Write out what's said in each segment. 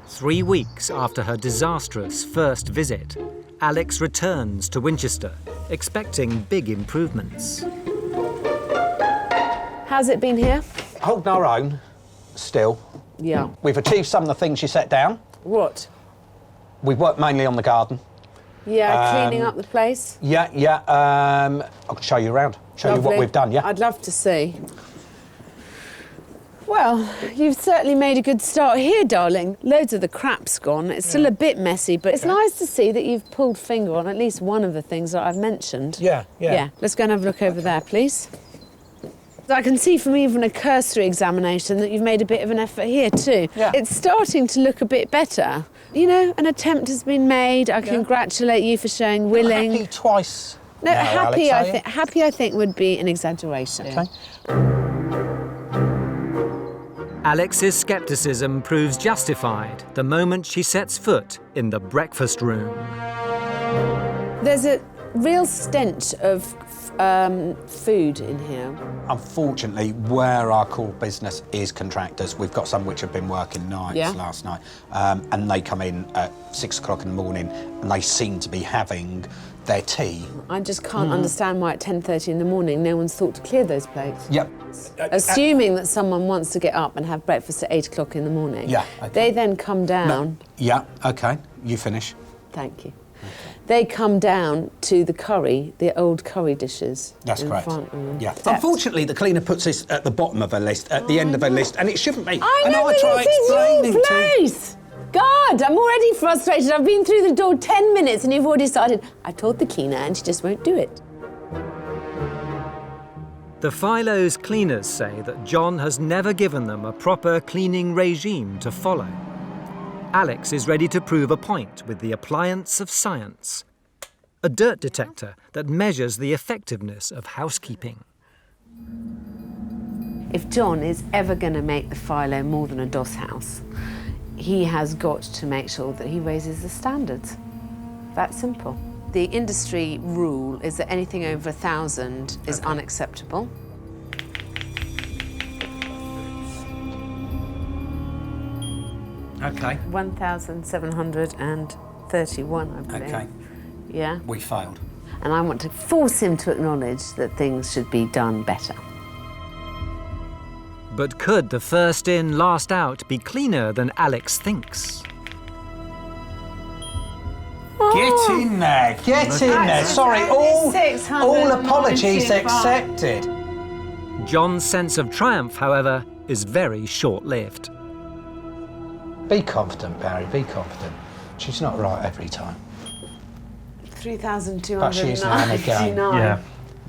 3 weeks after her disastrous first visit, Alex returns to Winchester, expecting big improvements. How's it been here? Holding our own, still. Yeah. We've achieved some of the things you set down. What? We've worked mainly on the garden. Yeah, cleaning up the place. Yeah. I can show you around. Show you what we've done, yeah? I'd love to see. Well, you've certainly made a good start here, darling. Loads of the crap's gone. It's still a bit messy, but it's nice to see that you've pulled finger on at least one of the things that I've mentioned. Yeah. Yeah, let's go and have a look over there, please. I can see from even a cursory examination that you've made a bit of an effort here too. Yeah. It's starting to look a bit better. You know, an attempt has been made. I congratulate you for showing willing. Happy twice. No, now, happy. Alex, Happy, I think, would be an exaggeration. Okay. Alex's scepticism proves justified the moment she sets foot in the breakfast room. There's a real stench of food in here. Unfortunately, where our core business is contractors, we've got some which have been working nights last night, and they come in at 6 o'clock in the morning and they seem to be having their tea. I just can't understand why at 10:30 in the morning no one's thought to clear those plates. Yep. Assuming that someone wants to get up and have breakfast at 8 o'clock in the morning. Yeah, okay. They then come down. Yeah, OK. You finish. Thank you. They come down to the curry, the old curry dishes. That's in correct. Front of Yeah. steps. Unfortunately, the cleaner puts this at the bottom of her list, at the end of her list, and it shouldn't be. I and know, I but try this is explaining your to place. God, I'm already frustrated. I've been through the door 10 minutes and you've already started. I told the cleaner and she just won't do it. The Philo's cleaners say that John has never given them a proper cleaning regime to follow. Alex is ready to prove a point with the appliance of science, a dirt detector that measures the effectiveness of housekeeping. If John is ever going to make the Philo more than a doss house, he has got to make sure that he raises the standards. That's simple. The industry rule is that anything over 1,000 is unacceptable. OK. 1,731, I believe. OK. Yeah? We failed. And I want to force him to acknowledge that things should be done better. But could the first in, last out be cleaner than Alex thinks? Get in there, get in there. Sorry, all apologies accepted. John's sense of triumph, however, is very short-lived. Be confident, Barry, be confident. She's not right every time. 3,299. But she's now again. Yeah.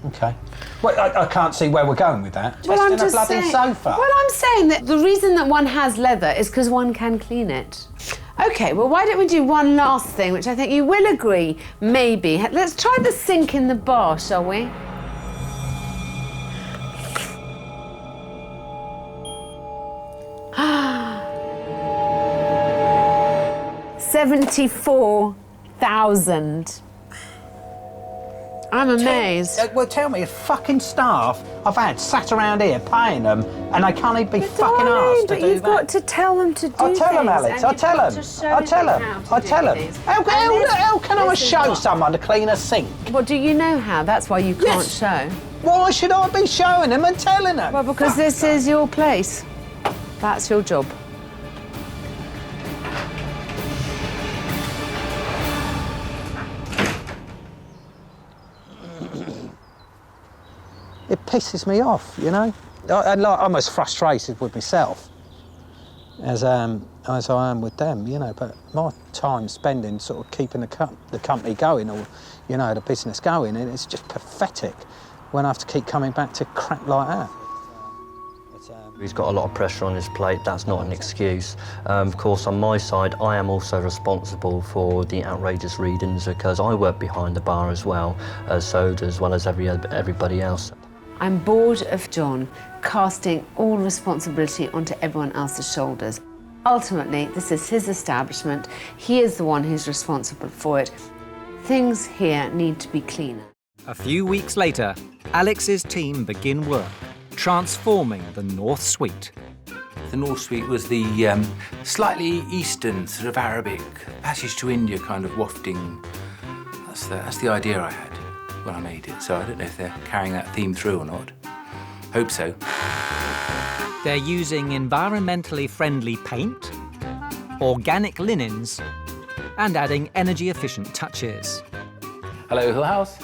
OK. Well, I can't see where we're going with that. Well, I'm Testing a just bloody saying, sofa. Well, I'm saying that the reason that one has leather is because one can clean it. OK, well, why don't we do one last thing, which I think you will agree, maybe. Let's try the sink in the bar, shall we? $74,000. I'm amazed. Well, tell me, if fucking staff I've had sat around here paying them and they can't even be fucking asked to but do you've that. got to tell them to do I'll tell them, things, Alex. and I'll you've tell got them. to show I'll tell them them. how to I'll do tell them. things. How can I This is show what- someone to clean a sink? Well, do you know how? That's why you can't Yes. show. Why should I be showing them and telling them? Well, because this is your place. That's your job. It pisses me off, you know? I'm almost frustrated with myself as I am with them, you know, but my time spending sort of keeping the company going or, you know, the business going, and it's just pathetic when I have to keep coming back to crap like that. He's got a lot of pressure on his plate. That's not an excuse. Of course, on my side, I am also responsible for the outrageous readings because I work behind the bar as well, as well as everybody else. I'm bored of John casting all responsibility onto everyone else's shoulders. Ultimately, this is his establishment. He is the one who's responsible for it. Things here need to be cleaner. A few weeks later, Alex's team begin work, transforming the North Suite. The North Suite was the slightly eastern, sort of Arabic, passage to India kind of wafting. That's the idea I had when I made it. So I don't know if they're carrying that theme through or not. Hope so. They're using environmentally friendly paint, organic linens, and adding energy-efficient touches. Hello, Hill House.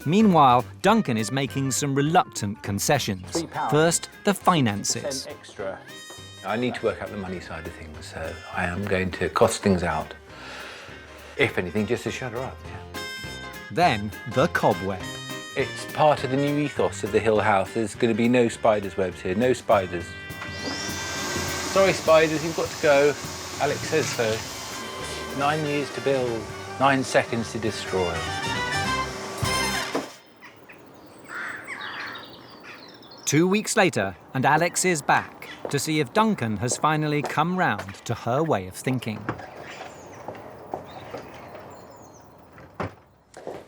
Meanwhile, Duncan is making some reluctant concessions. £3. First, the finances. Extra. I need to work out the money side of things, so I am going to cost things out. If anything, just to shut her up. Yeah. Then, the cobweb. It's part of the new ethos of the Hill House. There's going to be no spiders' webs here, no spiders. Sorry, spiders, you've got to go. Alex says so. 9 years to build, 9 seconds to destroy. Two weeks later, and Alex is back to see if Duncan has finally come round to her way of thinking.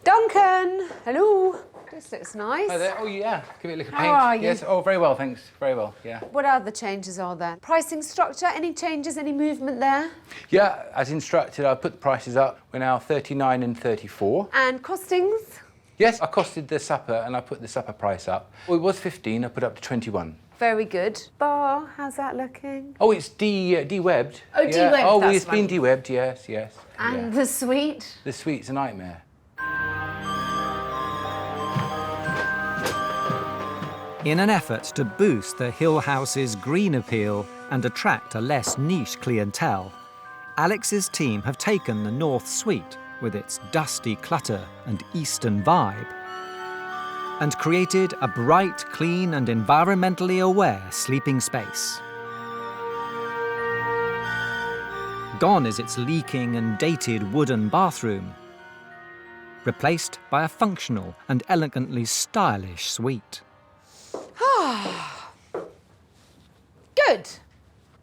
Duncan! Hello. This looks nice. Hi there. Oh, yeah. Give it a lick of paint. How are you? Yes. Oh, very well, thanks. Very well, yeah. What other changes are there? Pricing structure, any changes, any movement there? Yeah, as instructed, I put the prices up. We're now 39 and 34. And costings? Yes, I costed the supper and I put the supper price up. Well, it was 15, I put up to 21. Very good. Bar, how's that looking? Oh, it's de-webbed. Oh, de-webbed, Oh, that's it's been right. de-webbed, yes, yes. And yeah. the suite? The suite's a nightmare. In an effort to boost the Hill House's green appeal and attract a less niche clientele, Alex's team have taken the North Suite, with its dusty clutter and Eastern vibe, and created a bright, clean and environmentally aware sleeping space. Gone is its leaking and dated wooden bathroom, replaced by a functional and elegantly stylish suite. Good.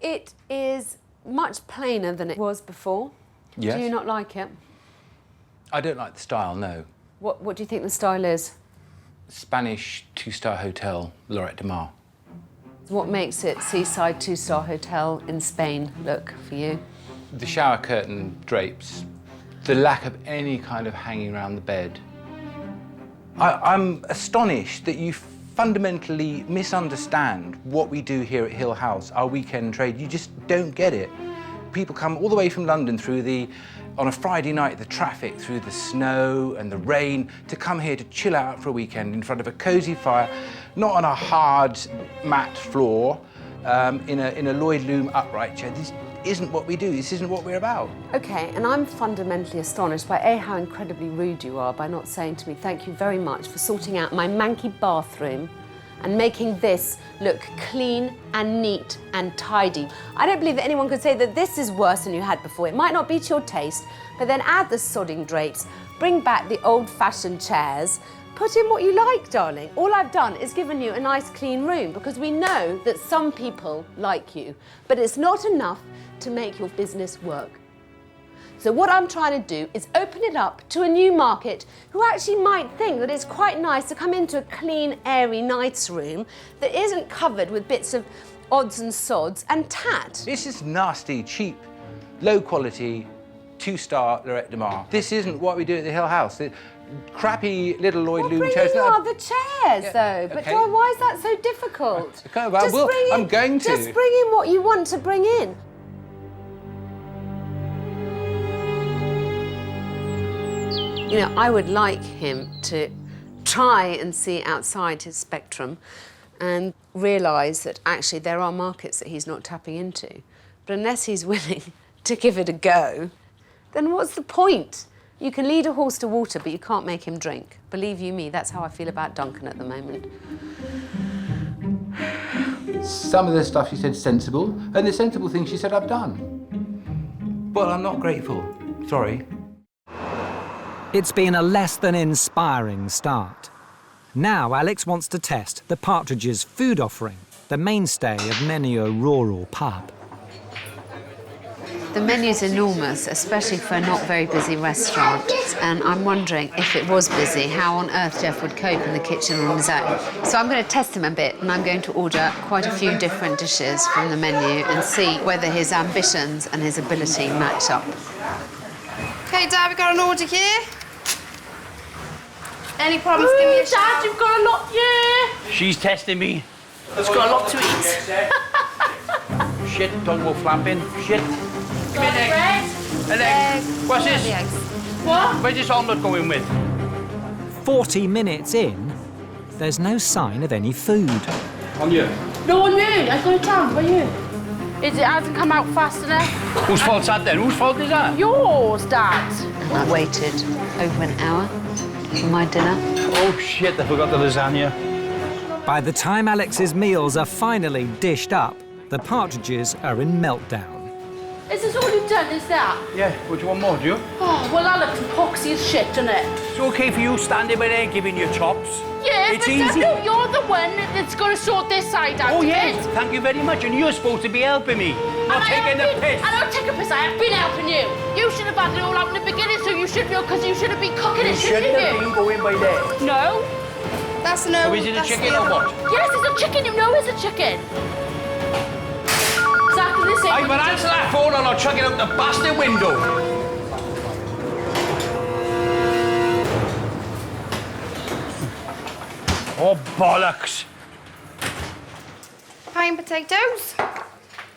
It is much plainer than it was before. Yes. Do you not like it? I don't like the style, no. What do you think the style is? Spanish 2-star hotel, Lorette de Mar. What makes it seaside 2-star hotel in Spain look for you? The shower curtain drapes, the lack of any kind of hanging around the bed. I'm astonished that you fundamentally misunderstand what we do here at Hill House, our weekend trade. You just don't get it. People come all the way from London on a Friday night, the traffic, through the snow and the rain, to come here to chill out for a weekend in front of a cosy fire, not on a hard mat floor, in a Lloyd Loom upright chair. This isn't what we do. This isn't what we're about. Okay, and I'm fundamentally astonished by A, how incredibly rude you are by not saying to me, thank you very much for sorting out my manky bathroom and making this look clean and neat and tidy. I don't believe that anyone could say that this is worse than you had before. It might not be to your taste, but then add the sodding drapes, bring back the old-fashioned chairs, put in what you like, darling. All I've done is given you a nice clean room because we know that some people like you, but it's not enough to make your business work. So what I'm trying to do is open it up to a new market who actually might think that it's quite nice to come into a clean, airy, nice room that isn't covered with bits of odds and sods and tat. This is nasty, cheap, low quality, 2-star Lorette de Mar. This isn't what we do at the Hill House. The crappy little Lloyd Loom Bring chairs. in other chairs, though. But okay. John, why is that so difficult? Okay, well, I'm going to. Just bring in what you want to bring in. You know, I would like him to try and see outside his spectrum and realise that actually there are markets that he's not tapping into. But unless he's willing to give it a go, then what's the point? You can lead a horse to water, but you can't make him drink. Believe you me, that's how I feel about Duncan at the moment. Some of the stuff she said sensible, and the sensible things she said I've done. Well, I'm not grateful. Sorry. It's been a less than inspiring start. Now Alex wants to test the partridge's food offering, the mainstay of many a rural pub. The The menu's enormous, especially for a not very busy restaurant. And I'm wondering, if it was busy, how on earth Jeff would cope in the kitchen on his own. So I'm going to test him a bit, and I'm going to order quite a few different dishes from the menu and see whether his ambitions and his ability match up. OK, Dad, we've got an order here. Any problems, give me a shout. Dad, you've got a lot, yeah. She's testing me. It's got a lot to eat. Shit, don't go flapping. Shit. Give me an egg. An egg. What's this? The eggs. What? Where's this omelette going with? 40 minutes in, there's no sign of any food. On you. No, on you. I got it down by you. It hasn't come out fast enough. Whose fault's that then? Whose fault is that? Yours, Dad. And I waited over an hour for my dinner. Oh, shit, I forgot the lasagna. By the time Alex's meals are finally dished up, the partridges are in meltdown. Is this all you've done, is that? Yeah, what do you want more, do you? Oh, well, that looks epoxy as shit, doesn't it? It's okay for you standing by there giving your chops. Yeah, it's but easy. no, you're the one that's got to sort this side out. Oh, of yes, it. thank you very much. And you're supposed to be helping me, not taking the piss. I don't take a piss, I have been helping you. You should have had it all out in the beginning, so you should know, because you should have been cooking it, shouldn't Shouldn't have you? been going by there. No. That's no. So is it a that's chicken the or other what? one. Yes, it's a chicken. You know it's a chicken. Exactly the same. Hey, but answer that phone or I'll chuck it out the bastard window. Oh, bollocks. Plain potatoes,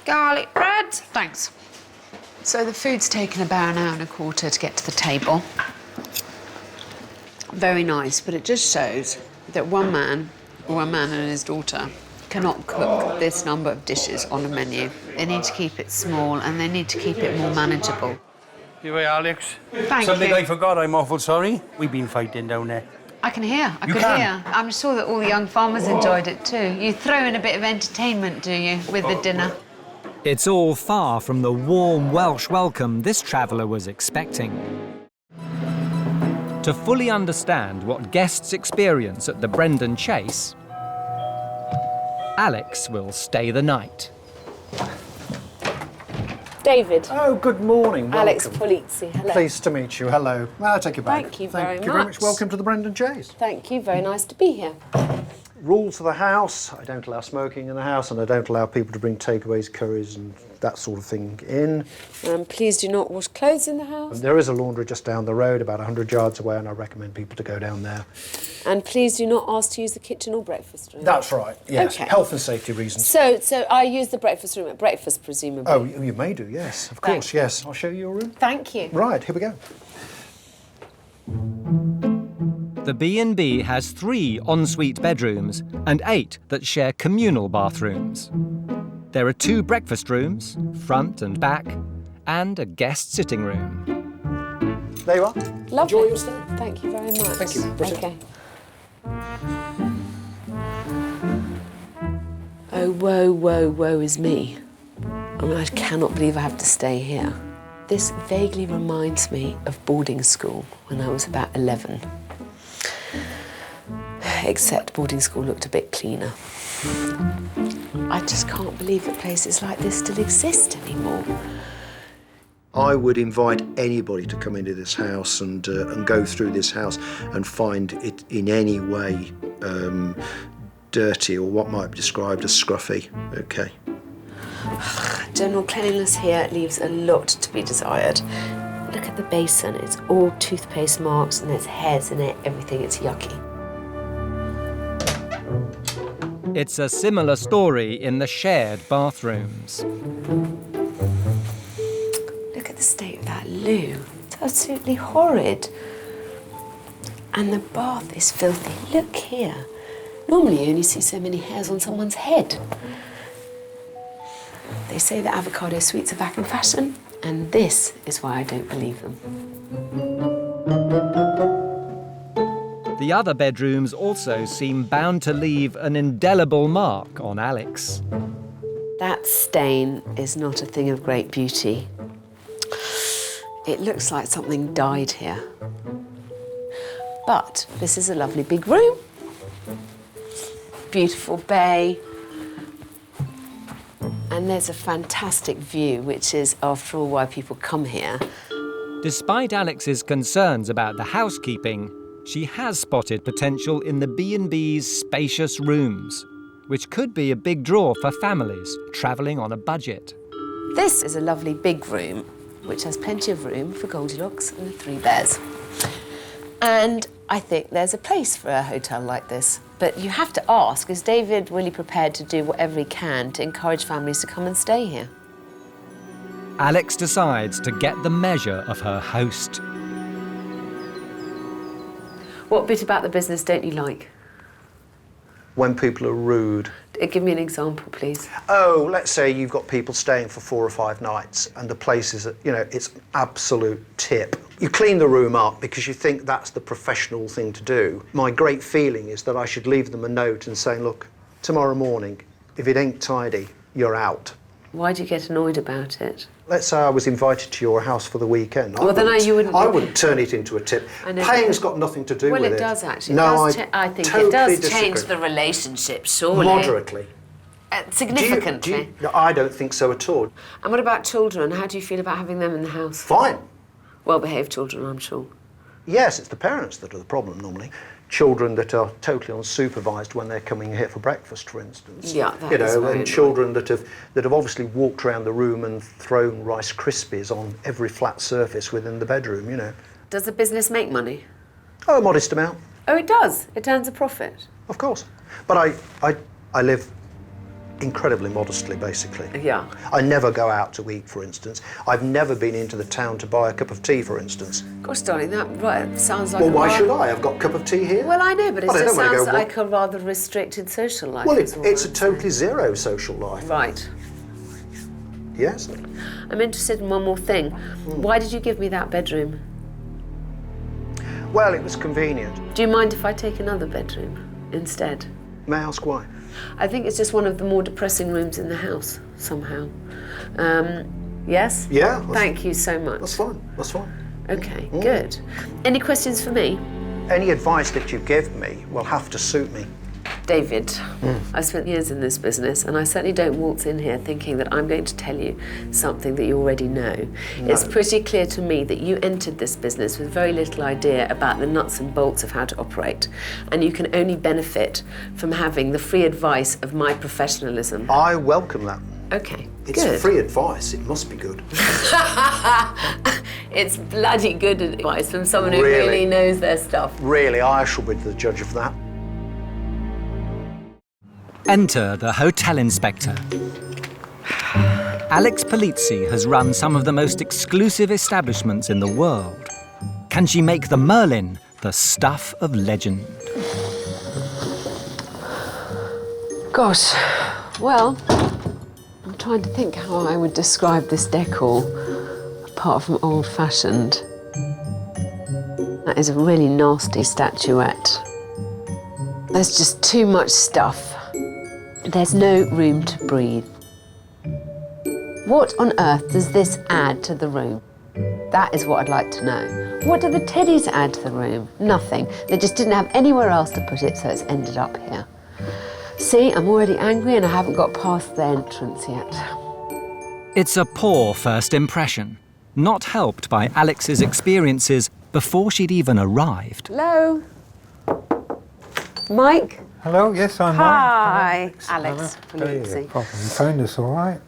garlic bread. Thanks. So the food's taken about an hour and a quarter to get to the table. Very nice, but it just shows that one man, or a man and his daughter, cannot cook this number of dishes on a menu. They need to keep it small and they need to keep it more manageable. Here we are, Alex. Thank Something you. I forgot, I'm awful sorry. We've been fighting down there. I can hear, I You could can? hear. I'm sure that all the young farmers enjoyed it too. You throw in a bit of entertainment, do you, with the dinner? It's all far from the warm Welsh welcome this traveller was expecting. To fully understand what guests experience at the Brendan Chase, Alex will stay the night. David. Oh, good morning. Alex Welcome. Polizzi. Hello. Pleased to meet you. Hello. Well, I'll take you back. Thank you very Thank you very much. much. Welcome to the Brendan Chase. Thank you. Very nice to be here. Rules of the house. I don't allow smoking in the house and I don't allow people to bring takeaways, curries and that sort of thing in. Please do not wash clothes in the house. There is a laundry just down the road, about 100 yards away, and I recommend people to go down there. And please do not ask to use the kitchen or breakfast room. That's right, yes. Okay. Health and safety reasons. So I use the breakfast room at breakfast, presumably. Oh, you may do, yes. Of course, Thanks. yes. I'll show you your room. Thank you. Right, here we go. The B&B has 3 ensuite bedrooms and 8 that share communal bathrooms. There are 2 breakfast rooms, front and back, and a guest sitting room. There you are. Lovely. Enjoy your stay. Thank you very much. Thank you. Proceed. Okay. Oh, woe is me. I mean, I cannot believe I have to stay here. This vaguely reminds me of boarding school when I was about 11. Except boarding school looked a bit cleaner. I just can't believe that places like this still exist anymore. I would invite anybody to come into this house and go through this house and find it in any way dirty or what might be described as scruffy. Okay. General cleanliness here leaves a lot to be desired. Look at the basin, it's all toothpaste marks and there's hairs in it, everything, it's yucky. It's a similar story in the shared bathrooms. Look at the state of that loo. It's absolutely horrid. And the bath is filthy. Look here. Normally you only see so many hairs on someone's head. They say that avocado sweets are back in fashion, and this is why I don't believe them. The other bedrooms also seem bound to leave an indelible mark on Alex. That stain is not a thing of great beauty. It looks like something died here. But this is a lovely big room. Beautiful bay. And there's a fantastic view, which is, after all, why people come here. Despite Alex's concerns about the housekeeping, she has spotted potential in the B&B's spacious rooms, which could be a big draw for families travelling on a budget. This is a lovely big room, which has plenty of room for Goldilocks and the 3 bears. And I think there's a place for a hotel like this. But you have to ask, is David really prepared to do whatever he can to encourage families to come and stay here? Alex decides to get the measure of her host. What bit about the business don't you like? When people are rude. Give me an example, please. Oh, let's say you've got people staying for 4 or 5 nights and the place is, it's an absolute tip. You clean the room up because you think that's the professional thing to do. My great feeling is that I should leave them a note and say, look, tomorrow morning, if it ain't tidy, you're out. Why do you get annoyed about it? Let's say I was invited to your house for the weekend. Well, you wouldn't. I wouldn't turn it into a tip. Paying's got nothing to do with it. Well, it does actually. No, I think totally it does disagree. change the relationship, surely. Moderately. Significantly. No, I don't think so at all. And what about children? How do you feel about having them in the house? Fine. Well-behaved children, I'm sure. Yes, it's the parents that are the problem normally. Children that are totally unsupervised when they're coming here for breakfast, for instance. Yeah, that is very and children that have obviously walked around the room and thrown Rice Krispies on every flat surface within the bedroom. Does the business make money? Oh, a modest amount. Oh, it does. It earns a profit. Of course, but I live incredibly modestly, basically. Yeah. I never go out to eat, for instance. I've never been into the town to buy a cup of tea, for instance. Gosh, darling, that sounds like. Well, why should I? I've got a cup of tea here. Well, I know, but it just sounds go, like a rather restricted social life. Well, it's a totally zero social life. Right. Yes. I'm interested in one more thing. Why did you give me that bedroom? Well, it was convenient. Do you mind if I take another bedroom instead? May I ask why? I think it's just one of the more depressing rooms in the house, somehow. Yes? Yeah. Thank you so much. That's fine. That's fine. OK, good. Any questions for me? Any advice that you give me will have to suit me. David, I've spent years in this business and I certainly don't waltz in here thinking that I'm going to tell you something that you already know. No. It's pretty clear to me that you entered this business with very little idea about the nuts and bolts of how to operate, and you can only benefit from having the free advice of my professionalism. I welcome that. OK, it's good. Free advice, it must be good. It's bloody good advice from someone who really knows their stuff. Really, I shall be the judge of that. Enter the hotel inspector. Alex Polizzi has run some of the most exclusive establishments in the world. Can she make the Merlin the stuff of legend? Gosh, well, I'm trying to think how I would describe this decor, apart from old-fashioned. That is a really nasty statuette. There's just too much stuff. There's no room to breathe. What on earth does this add to the room? That is what I'd like to know. What do the teddies add to the room? Nothing. They just didn't have anywhere else to put it, so it's ended up here. See, I'm already angry and I haven't got past the entrance yet. It's a poor first impression, not helped by Alex's experiences before she'd even arrived. Hello? Mike? Hello, yes, I'm Hi, Mike. Alex Polizzi. You phoned us all right?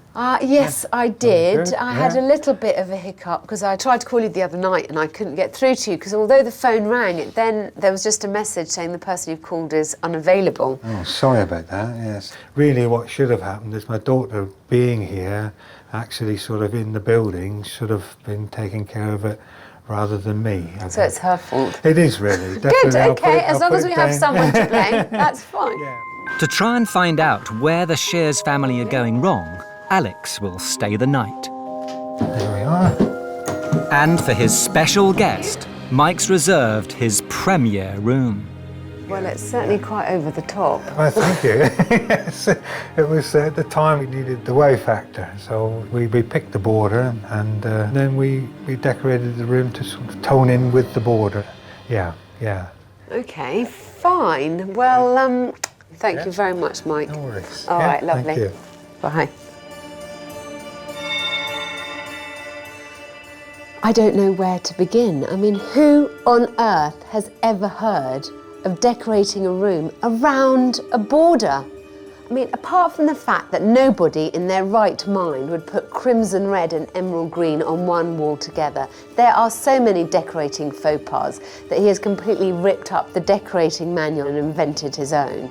Yes, I did. Good, I had a little bit of a hiccup because I tried to call you the other night and I couldn't get through to you because although the phone rang, then there was just a message saying the person you've called is unavailable. Oh, sorry about that, yes. Really what should have happened is my daughter being here, actually sort of in the building, should have been taking care of it rather than me. So it's her fault? It is really. Good, OK, as long as we have someone to blame, that's fine. Yeah. To try and find out where the Shears family are going wrong, Alex will stay the night. There we are. And for his special guest, Mike's reserved his premier room. Well, it's certainly quite over the top. Well, thank you. Yes, it was at the time we needed the wow factor, so we picked the border and then we decorated the room to sort of tone in with the border. Yeah. OK, fine. Well, thank you very much, Mike. No worries. All right, lovely. Thank you. Bye. I don't know where to begin. I mean, who on earth has ever heard of decorating a room around a border? I mean, apart from the fact that nobody in their right mind would put crimson red and emerald green on one wall together, there are so many decorating faux pas that he has completely ripped up the decorating manual and invented his own.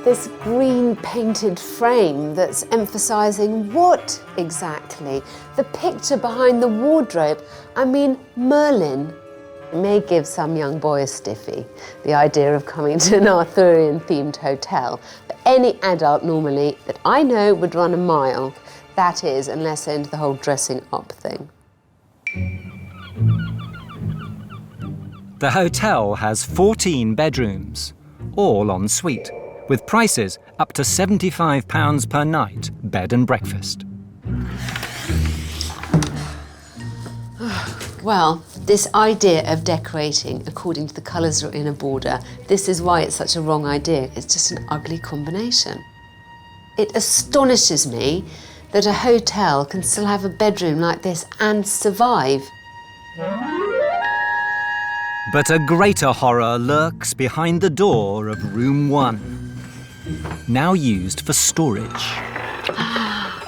This green painted frame that's emphasising what exactly? The picture behind the wardrobe. I mean, Merlin. It may give some young boy a stiffy, the idea of coming to an Arthurian-themed hotel, but any adult normally that I know would run a mile. That is, unless they're into the whole dressing up thing. The hotel has 14 bedrooms, all en suite, with prices up to £75 per night, bed and breakfast. Well, this idea of decorating according to the colours that are in a border, this is why it's such a wrong idea. It's just an ugly combination. It astonishes me that a hotel can still have a bedroom like this and survive. But a greater horror lurks behind the door of room 1, now used for storage. Oh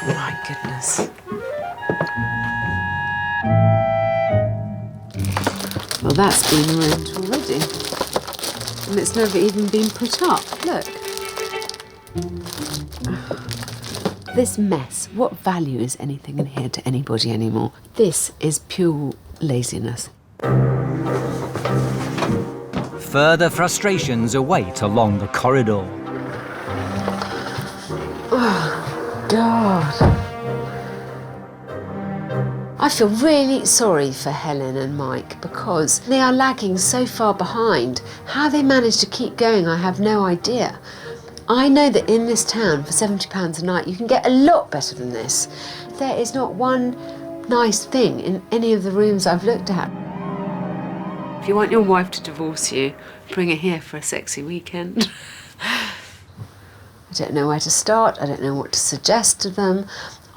my goodness. Well, that's been ruined already. And it's never even been put up. Look. This mess, what value is anything in here to anybody anymore? This is pure laziness. Further frustrations await along the corridor. Oh, God. I feel really sorry for Helen and Mike because they are lagging so far behind. How they manage to keep going, I have no idea. I know that in this town, for £70 a night, you can get a lot better than this. There is not one nice thing in any of the rooms I've looked at. If you want your wife to divorce you, bring her here for a sexy weekend. I don't know where to start. I don't know what to suggest to them.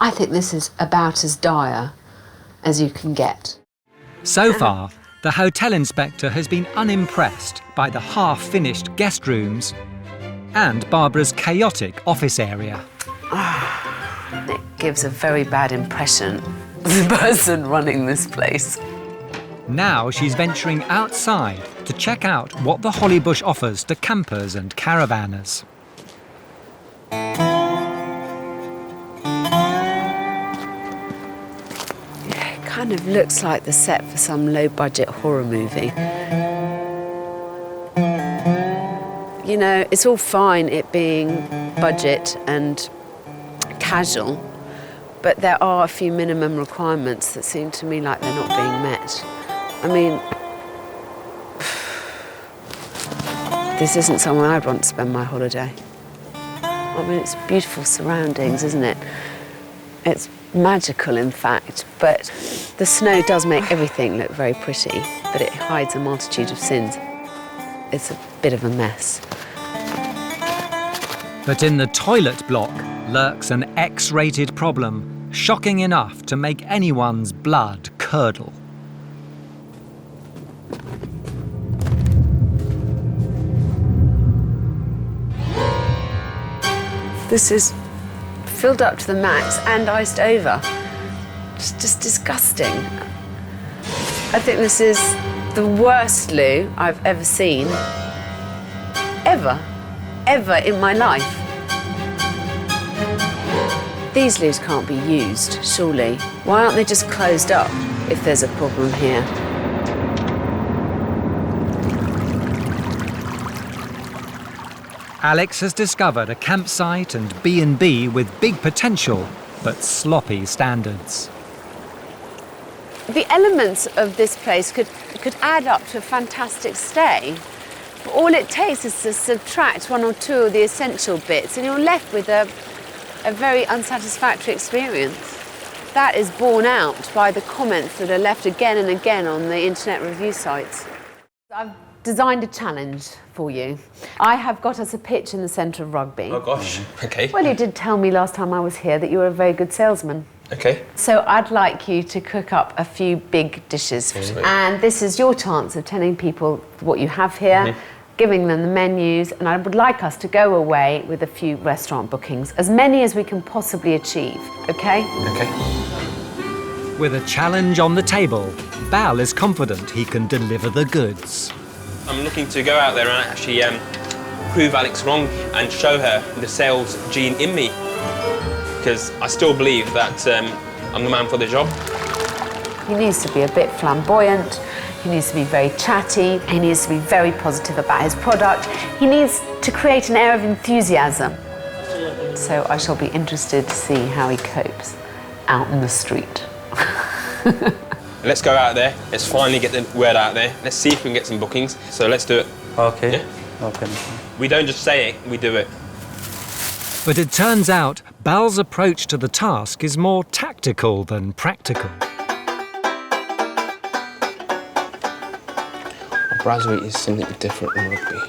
I think this is about as dire as you can get. So far, the hotel inspector has been unimpressed by the half-finished guest rooms and Barbara's chaotic office area. It gives a very bad impression of the person running this place. Now she's venturing outside to check out what the Hollybush offers to campers and caravanners. Kind of looks like the set for some low-budget horror movie. You know, it's all fine it being budget and casual, but there are a few minimum requirements that seem to me like they're not being met. I mean, this isn't somewhere I'd want to spend my holiday. I mean, it's beautiful surroundings, isn't it? It's magical, in fact, but the snow does make everything look very pretty, but it hides a multitude of sins. It's a bit of a mess. But in the toilet block lurks an X-rated problem, shocking enough to make anyone's blood curdle. This is filled up to the max and iced over. It's just disgusting. I think this is the worst loo I've ever seen. Ever in my life. These loos can't be used, surely. Why aren't they just closed up if there's a problem here? Alex has discovered a campsite and B&B with big potential, but sloppy standards. The elements of this place could add up to a fantastic stay. But all it takes is to subtract one or two of the essential bits and you're left with a very unsatisfactory experience. That is borne out by the comments that are left again and again on the internet review sites. I've designed a challenge for you. I have got us a pitch in the centre of Rugby. Oh gosh, okay. Well, you did tell me last time I was here that you were a very good salesman. Okay. So I'd like you to cook up a few big dishes. And this is your chance of telling people what you have here, giving them the menus, and I would like us to go away with a few restaurant bookings, as many as we can possibly achieve, okay? Okay. With a challenge on the table, Bal is confident he can deliver the goods. I'm looking to go out there and actually prove Alex wrong and show her the sales gene in me. Because I still believe that I'm the man for the job. He needs to be a bit flamboyant, he needs to be very chatty, he needs to be very positive about his product, he needs to create an air of enthusiasm. So I shall be interested to see how he copes out in the street. Let's go out there, let's finally get the word out there, let's see if we can get some bookings, so let's do it. Okay. Yeah? Okay. We don't just say it, we do it. But it turns out Bal's approach to the task is more tactical than practical. Brasserie is something different than Rugby.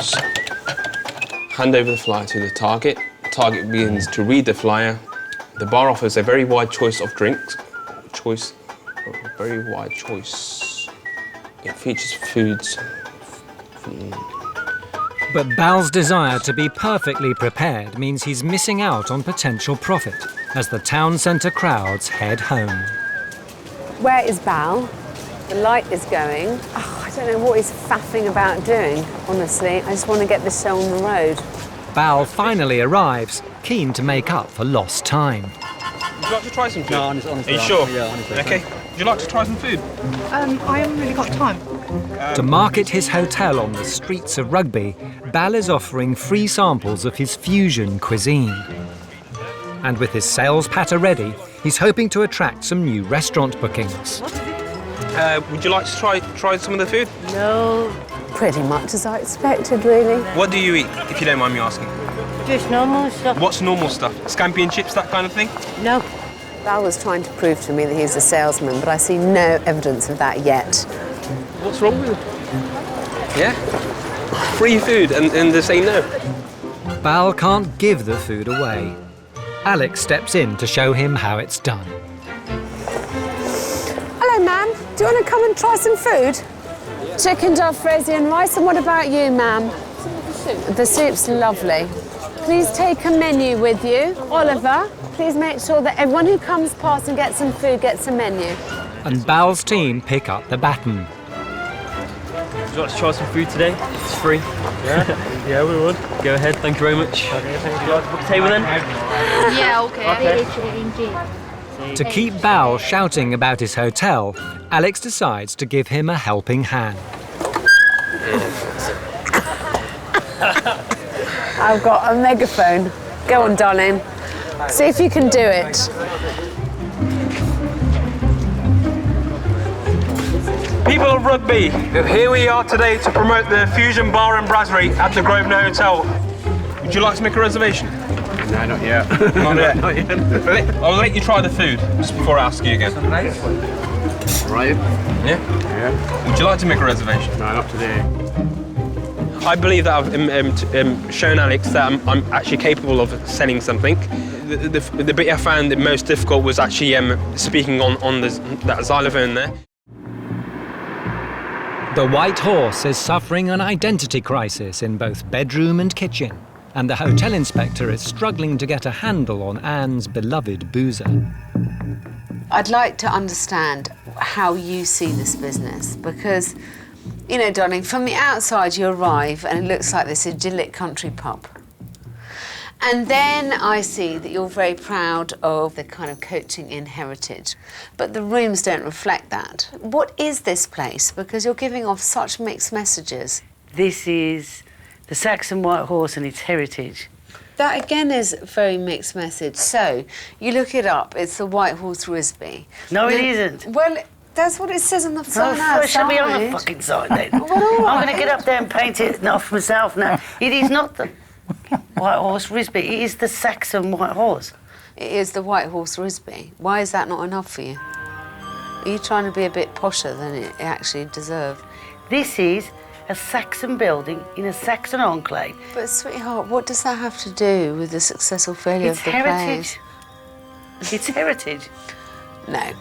So, hand over the flyer to the target. The target begins to read the flyer. The bar offers a very wide choice of drinks. Very wide choice. It features foods. But Bal's desire to be perfectly prepared means he's missing out on potential profit as the town centre crowds head home. Where is Bal? The light is going. Oh, I don't know what he's faffing about doing, honestly. I just want to get this show on the road. Bal finally arrives, keen to make up for lost time. Would you like to try some food? No, honestly. Are you sure? Yeah, honestly. Okay. Would you like to try some food? I haven't really got time. To market his hotel on the streets of Rugby, Bal is offering free samples of his fusion cuisine. And with his sales patter ready, he's hoping to attract some new restaurant bookings. Would you like to try some of the food? No. Pretty much as I expected, really. What do you eat, if you don't mind me asking? Just normal stuff. What's normal stuff? Scampi and chips, that kind of thing? No. Bal was trying to prove to me that he's a salesman, but I see no evidence of that yet. What's wrong with it? Yeah? Free food and they say no. Bal can't give the food away. Alex steps in to show him how it's done. Hello, ma'am. Do you want to come and try some food? Chicken jalfrezi and rice. And what about you, ma'am? The soup's lovely. Please take a menu with you. Oliver, please make sure that everyone who comes past and gets some food gets a menu. And Bal's team pick up the baton. Would you like to try some food today? It's free. Yeah? Yeah, we would. Go ahead, thank you very much. Okay, thank you. Would you like to book a table then? Yeah, okay. To keep Bal shouting about his hotel, Alex decides to give him a helping hand. I've got a megaphone. Go on, darling. See if you can do it. People of Rugby, here we are today to promote the Fusion Bar and Brasserie at the Grosvenor Hotel. Would you like to make a reservation? No, not yet. Not yet? Not yet. I'll let you try the food, just before I ask you again. Right? Yeah? Yeah. Would you like to make a reservation? No, not today. I believe that I've shown Alex that I'm actually capable of selling something. The bit I found the most difficult was actually speaking on that xylophone there. The White Horse is suffering an identity crisis in both bedroom and kitchen, and the hotel inspector is struggling to get a handle on Anne's beloved boozer. I'd like to understand how you see this business, because, you know, darling, from the outside you arrive and it looks like this idyllic country pub. And then I see that you're very proud of the kind of coaching in heritage, but the rooms don't reflect that. What is this place? Because you're giving off such mixed messages. This is the Saxon White Horse and its heritage. That again is a very mixed message. So, you look it up, it's the White Horse Risby. No, it isn't. Well, that's what it says on the sign outside. It should be on the fucking sign then. I'm going to get up there and paint it off myself now. It is not the White Horse Risby, it is the Saxon White Horse. It is the White Horse Risby. Why is that not enough for you? Are you trying to be a bit posher than it actually deserved? This is a Saxon building in a Saxon enclave. But sweetheart, what does that have to do with the successful failure It's of the heritage. plays? It's heritage. No.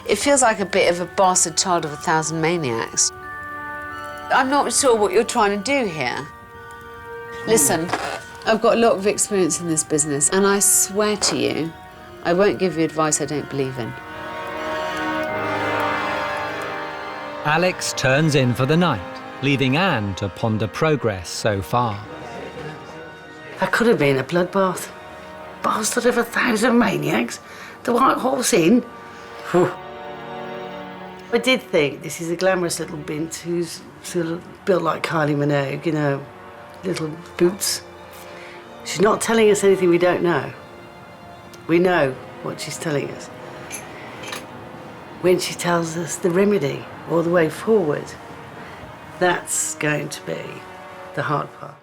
It feels like a bit of a bastard child of 1,000 maniacs. I'm not sure what you're trying to do here. Listen, I've got a lot of experience in this business, and I swear to you, I won't give you advice I don't believe in. Alex turns in for the night, leaving Anne to ponder progress so far. That could have been a bloodbath. Bastard of 1,000 maniacs. The White Horse Inn. Whew. I did think this is a glamorous little bint who's sort of built like Kylie Minogue, you know, little boots. She's not telling us anything we don't know. We know what she's telling us. When she tells us the remedy or the way forward, that's going to be the hard part.